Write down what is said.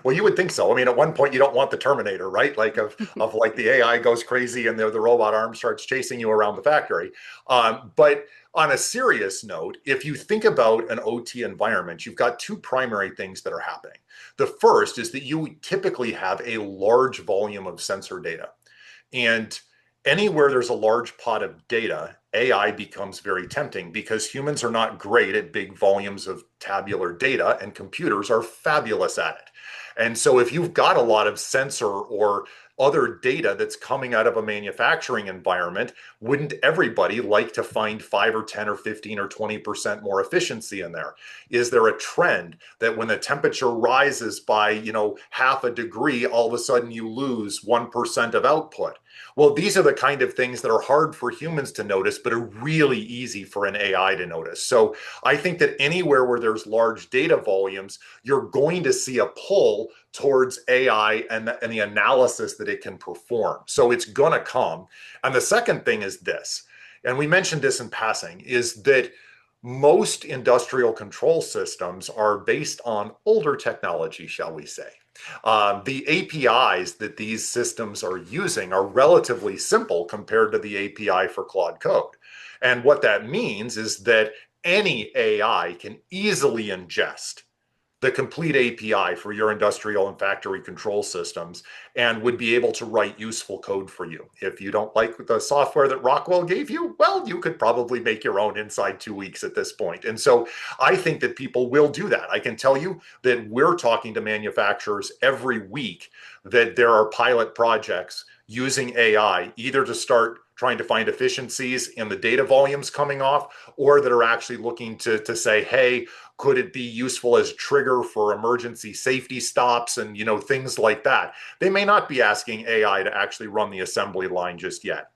Well, you would think so. I mean, at one point you don't want the Terminator, right? Like of like the AI goes crazy and the robot arm starts chasing you around the factory. But on a serious note, if you think about an OT environment, you've got two primary things that are happening. The first is that you typically have a large volume of sensor data. And anywhere there's a large pot of data, AI becomes very tempting because humans are not great at big volumes of tabular data and computers are fabulous at it. And so if you've got a lot of sensor or other data that's coming out of a manufacturing environment, wouldn't everybody like to find 5 or 10 or 15 or 20% more efficiency in there? Is there a trend that when the temperature rises by, half a degree, all of a sudden you lose 1% of output? Well, these are the kind of things that are hard for humans to notice, but are really easy for an AI to notice. So I think that anywhere where there's large data volumes, you're going to see a pull towards AI and the analysis that it can perform. So it's going to come. And the second thing is this, and we mentioned this in passing, is that most industrial control systems are based on older technology, shall we say. The APIs that these systems are using are relatively simple compared to the API for Claude Code. And what that means is that any AI can easily ingest the complete API for your industrial and factory control systems and would be able to write useful code for you. If you don't like the software that Rockwell gave you, well, you could probably make your own inside 2 weeks at this point. And so I think that people will do that. I can tell you that we're talking to manufacturers every week that there are pilot projects using AI either to start trying to find efficiencies in the data volumes coming off, or that are actually looking to say, hey, could it be useful as trigger for emergency safety stops and things like that? They may not be asking AI to actually run the assembly line just yet.